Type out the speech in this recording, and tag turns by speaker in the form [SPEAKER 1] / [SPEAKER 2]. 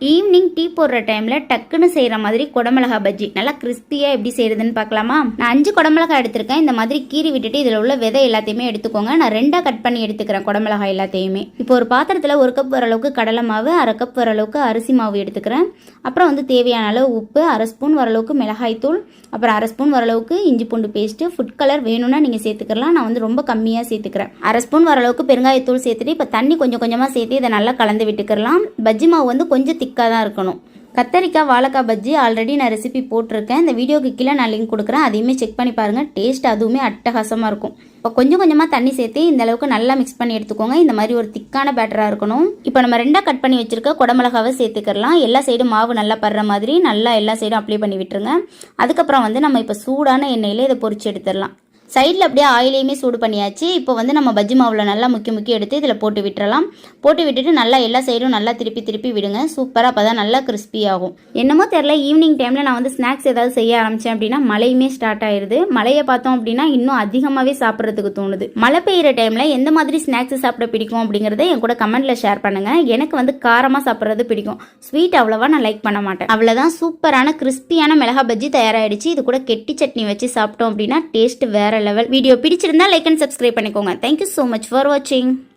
[SPEAKER 1] Evening tea போடுற டைமில் டக்குன்னு செய்கிற மாதிரி குடமிளகா பஜ்ஜி நல்லா கிறிஸ்பியாக எப்படி செய்கிறதுன்னு பார்க்கலாமா? நான் 5 குடமிளகா எடுத்திருக்கேன். இந்த மாதிரி கீறி விட்டுட்டு இதில் உள்ள விதை எல்லாத்தையுமே எடுத்துக்கோங்க. நான் 2ஆக கட் பண்ணி எடுத்துக்கிறேன் குடமிளகா எல்லாத்தையுமே. இப்போ ஒரு பாத்திரத்தில் 1 கப் வர அளவுக்கு கடலை மாவு, 1/2 கப் வர அளவுக்கு அரிசி மாவு எடுத்துக்கிறேன். அப்புறம் தேவையான அளவு உப்பு, 1/2 ஸ்பூன் வர அளவுக்கு மிளகாய் தூள், அப்புறம் 1/2 ஸ்பூன் வர அளவுக்கு இஞ்சி பூண்டு பேஸ்ட்டு, ஃபுட் கலர் வேணும்னா நீங்கள் சேர்த்துக்கலாம். நான் ரொம்ப கம்மியாக சேர்த்துக்கிறேன். 1/2 ஸ்பூன் வர அளவுக்கு பெருங்காயத்தூள் சேர்த்துட்டு இப்போ தண்ணி கொஞ்சம் கொஞ்சமாக சேர்த்து இதை நல்லா கலந்து விட்டுக்கலாம். பஜ்ஜி மாவு கொஞ்சம் திக்காக தான் இருக்கணும். கத்தரிக்காய் வாழைக்காய் பஜ்ஜி ஆல்ரெடி நான் ரெசிபி போட்டிருக்கேன். இந்த வீடியோக்கு கீழே நான் லிங்க் கொடுக்குறேன். அதையுமே செக் பண்ணி பாருங்கள். டேஸ்ட் அதுவுமே அட்டகாசமாக இருக்கும். இப்போ கொஞ்சம் கொஞ்சமாக தண்ணி சேர்த்து இந்த அளவுக்கு நல்லா மிக்ஸ் பண்ணி எடுத்துக்கோங்க. இந்த மாதிரி ஒரு திக்கான பேட்டராக இருக்கணும். இப்போ நம்ம 2ஆக கட் பண்ணி வச்சிருக்க குடமிளகாவை சேர்த்துக்கலாம். எல்லா சைடும் மாவு நல்லா படுற மாதிரி நல்லா எல்லா சைடும் அப்ளை பண்ணி விட்டுருங்க. அதுக்கப்புறம் நம்ம இப்போ சூடான எண்ணெயில் இதை பொரிச்சு எடுத்துடலாம். சைடில் அப்படியே ஆயிலையுமே சூடு பண்ணியாச்சு. இப்போ நம்ம பஜ்ஜி மாவில் நல்லா முக்கி எடுத்து இதில் போட்டு விட்டுறலாம். போட்டு விட்டுட்டு நல்லா எல்லா சைடும் நல்லா திருப்பி விடுங்க. சூப்பராக அப்போ தான் நல்லா கிறிஸ்பி ஆகும். என்னமோ தெரில, ஈவினிங் டைமில் நான் ஸ்நாக்ஸ் ஏதாவது செய்ய ஆரம்பித்தேன் அப்படின்னா மழையுமே ஸ்டார்ட் ஆயிடுது. மழையை பார்த்தோம் அப்படின்னா இன்னும் அதிகமாகவே சாப்பிட்றதுக்கு தோணுது. மழை பெய்கிற டைமில் எந்த மாதிரி ஸ்நாக்ஸ் சாப்பிட பிடிக்கும் அப்படிங்கிறத என் கூட கமெண்ட்டில் ஷேர் பண்ணுங்கள். எனக்கு காரமாக சாப்பிட்றது பிடிக்கும். ஸ்வீட் அவ்வளோவா நான் லைக் பண்ண மாட்டேன். அவ்வளோதான், சூப்பரான கிறிஸ்பியான மிளகா பஜ்ஜி தயாராகிடுச்சு. இது கூட கெட்டி சட்னி வச்சு சாப்பிட்டோம் அப்படின்னா டேஸ்ட் வேற லெவல். வீடியோ பிடிச்சிருந்தா லைக் அண்ட் சப்ஸ்கிரைப் பண்ணிக்கோங்க. தேங்க்யூ ஸோ மச் ஃபார் வாட்சிங்.